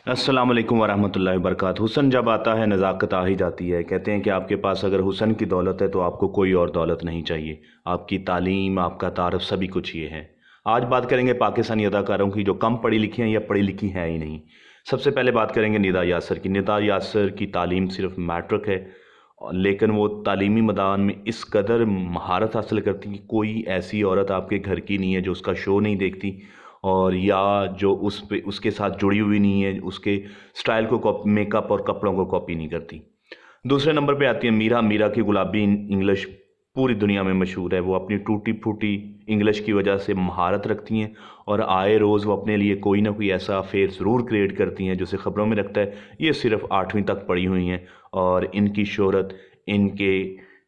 अस्सलाम वालेकुम वरहमतुल्लाहि वबरकातुहू। हुस्न जब आता है नज़ाकत आ ही जाती है। कहते हैं कि आपके पास अगर हुस्न की दौलत है तो आपको कोई और दौलत नहीं चाहिए। आपकी तालीम, आपका तारफ़, सभी कुछ ये है। आज बात करेंगे पाकिस्तानी अदाकारों की जो कम पढ़ी लिखी हैं या पढ़ी लिखी हैं ही नहीं। सबसे पहले बात करेंगे निदा यासर की। निदा यासर की तालीम सिर्फ मैट्रिक है, लेकिन वो तालीमी मैदान में इस कदर महारत हासिल करती कि कोई ऐसी औरत आपके घर की नहीं है जो उसका शो नहीं देखती, और या जो उस पे उसके साथ जुड़ी हुई नहीं है, उसके स्टाइल को मेकअप और कपड़ों को कॉपी नहीं करती। दूसरे नंबर पे आती है मीरा। मीरा की गुलाबी इंग्लिश पूरी दुनिया में मशहूर है। वो अपनी टूटी फूटी इंग्लिश की वजह से महारत रखती हैं, और आए रोज़ वो अपने लिए कोई ना कोई ऐसा अफेयर ज़रूर क्रिएट करती हैं जिसे ख़बरों में रखता है ये सिर्फ 8वीं तक पढ़ी हुई हैं, और इनकी शोहरत इनके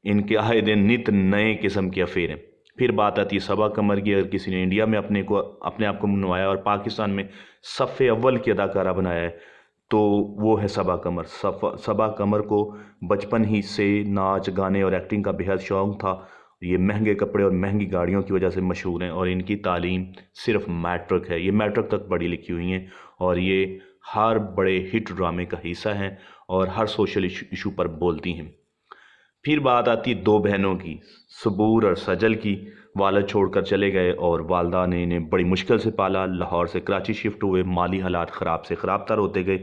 इनके आए दिन नित नए किस्म के अफेयर हैं। फिर बात आती है सबा कमर की। अगर किसी ने इंडिया में अपने आप को मनवाया और पाकिस्तान में सफ़े अव्वल की अदाकारा बनाया है तो वो है सबा कमर। सबा कमर को बचपन ही से नाच गाने और एक्टिंग का बेहद शौक़ था। ये महंगे कपड़े और महंगी गाड़ियों की वजह से मशहूर हैं, और इनकी तालीम सिर्फ मैट्रिक है। ये मैट्रिक तक पढ़ी लिखी हुई हैं, और ये हर बड़े हिट ड्रामे का हिस्सा हैं और हर सोशल इशू पर बोलती हैं। फिर बात आती है दो बहनों की, सबूर और सजल की। वालिद छोड़कर चले गए और वालदा ने इन्हें बड़ी मुश्किल से पाला। लाहौर से कराची शिफ्ट हुए, माली हालात ख़राब से ख़राब तर होते गए,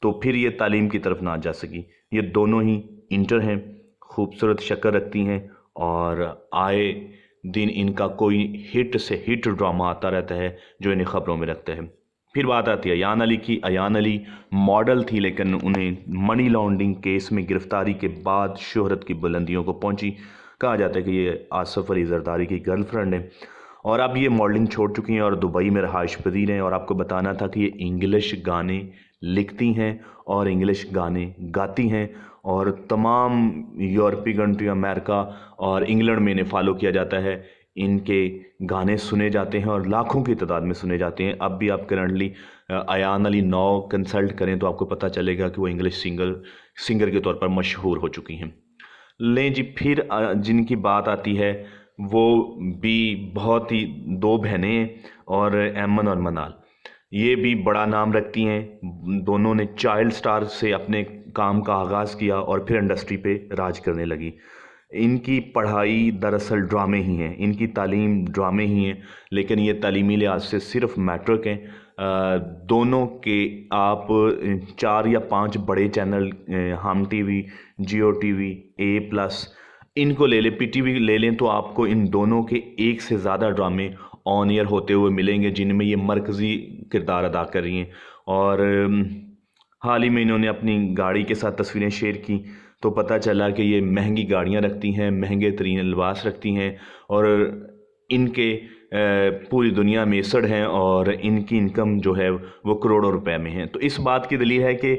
तो फिर ये तालीम की तरफ ना जा सकी। ये दोनों ही इंटर हैं, खूबसूरत शक्ल रखती हैं, और आए दिन इनका कोई हिट से हिट ड्रामा आता रहता है जो इन्हें ख़बरों में रखता है। फिर बात आती है अयान अली की। अयान अली मॉडल थी, लेकिन उन्हें मनी लॉन्ड्रिंग केस में गिरफ्तारी के बाद शोहरत की बुलंदियों को पहुंची। कहा जाता है कि ये आसिफ अली जरदारी की गर्लफ्रेंड है, और अब ये मॉडलिंग छोड़ चुकी हैं और दुबई में रहाइश पजीर हैं। और आपको बताना था कि ये इंग्लिश गाने लिखती हैं और इंग्लिश गाने गाती हैं, और तमाम यूरोपीय कंट्री, अमेरिका और इंग्लैंड में इन्हें फॉलो किया जाता है। इनके गाने सुने जाते हैं और लाखों की तादाद में सुने जाते हैं। अब भी आप करंटली अयान अली नौ कंसल्ट करें तो आपको पता चलेगा कि वो इंग्लिश सिंगर के तौर पर मशहूर हो चुकी हैं। लें जी, फिर जिनकी बात आती है वो भी बहुत ही दो बहनें हैं, और एमन और मनाल। ये भी बड़ा नाम रखती हैं। दोनों ने चाइल्ड स्टार से अपने काम का आगाज़ किया और फिर इंडस्ट्री पे राज करने लगी। इनकी पढ़ाई दरअसल ड्रामे ही हैं, इनकी तालीम ड्रामे ही हैं, लेकिन ये तालीमी लिहाज से सिर्फ मैट्रिक हैं। दोनों के आप 4 या 5 बड़े चैनल, हम टीवी, जियो टीवी, A+ इनको ले लें, PTV ले लें, तो आपको इन दोनों के एक से ज़्यादा ड्रामे ऑन एयर होते हुए मिलेंगे जिनमें ये मरकज़ी किरदार अदा कर रही हैं। और हाल ही में इन्होंने अपनी गाड़ी के साथ तस्वीरें शेयर की, तो पता चला कि ये महंगी गाड़ियां रखती हैं, महंगे तरीन लिबास रखती हैं, और इनके पूरी दुनिया में सड़ हैं, और इनकी इनकम जो है वो करोड़ों रुपए में है। तो इस बात की दलील है कि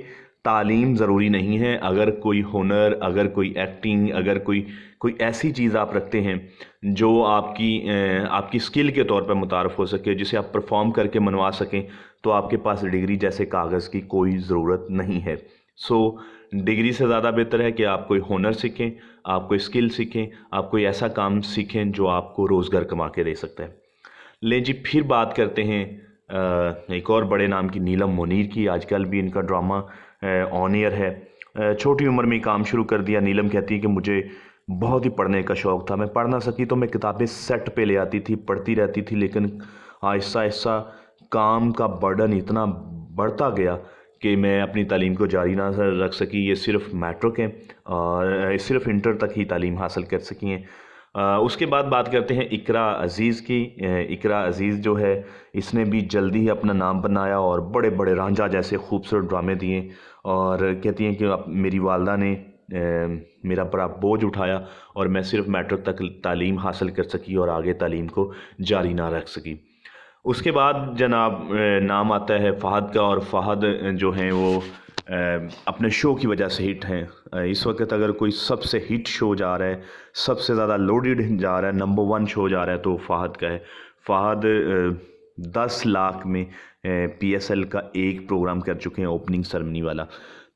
तालीम ज़रूरी नहीं है। अगर कोई हुनर, अगर कोई एक्टिंग, अगर कोई ऐसी चीज़ आप रखते हैं जो आपकी स्किल के तौर पर मुतारफ़ हो सके, जिसे आप परफॉर्म करके मनवा सकें, तो आपके पास डिग्री जैसे कागज़ की कोई ज़रूरत नहीं है। सो डिग्री से ज़्यादा बेहतर है कि आप कोई हुनर सीखें, आप कोई स्किल सीखें, आप कोई ऐसा काम सीखें जो आपको रोज़गार कमा के दे सकता है। ले जी, फिर बात करते हैं एक और बड़े नाम की, नीलम मुनीर की। आजकल भी इनका ड्रामा ऑन एयर है। छोटी उम्र में काम शुरू कर दिया। नीलम कहती है कि मुझे बहुत ही पढ़ने का शौक़ था, मैं पढ़ ना सकी तो मैं किताबें सेट पे ले आती थी, पढ़ती रहती थी, लेकिन आहिस्ता आहिस्ता काम का बर्डन इतना बढ़ता गया कि मैं अपनी तालीम को जारी ना रख सकी। ये सिर्फ मैट्रिक हैं और सिर्फ इंटर तक ही तालीम हासिल कर सकी हैं। उसके बाद बात करते हैं इकरा अज़ीज़ की। इकरा अज़ीज़ जो है, इसने भी जल्दी ही अपना नाम बनाया और बड़े बड़े रांझा जैसे खूबसूरत ड्रामे दिए, और कहती हैं कि अब मेरी वालदा ने मेरा बड़ा बोझ उठाया और मैं सिर्फ मैट्रिक तक तालीम हासिल कर सकी और आगे तालीम को जारी ना रख सकी। उसके बाद जनाब नाम आता है फ़हद का, और फ़हद जो हैं वो अपने शो की वजह से हिट हैं। इस वक्त अगर कोई सबसे हिट शो जा रहा है, सबसे ज़्यादा लोडेड जा रहा है, नंबर 1 शो जा रहा है, तो फ़हद का है। फ़हद 10 लाख में PSL का एक प्रोग्राम कर चुके हैं, ओपनिंग सेरेमनी वाला।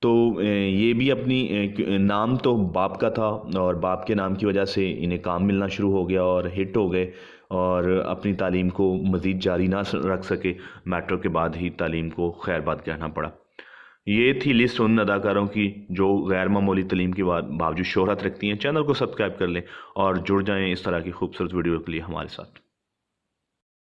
तो ये भी अपनी नाम तो बाप का था, और बाप के नाम की वजह से इन्हें काम मिलना शुरू हो गया और हिट हो गए, और अपनी तालीम को मज़ीद जारी ना रख सके। मैट्रिक के बाद ही तालीम को खैरबाद कहना पड़ा। ये थी लिस्ट उन अदाकारों की जो गैर मामूली तलीम के बावजूद शोहरत रखती हैं। चैनल को सब्सक्राइब कर लें और जुड़ जाएं इस तरह की खूबसूरत वीडियो के लिए हमारे साथ।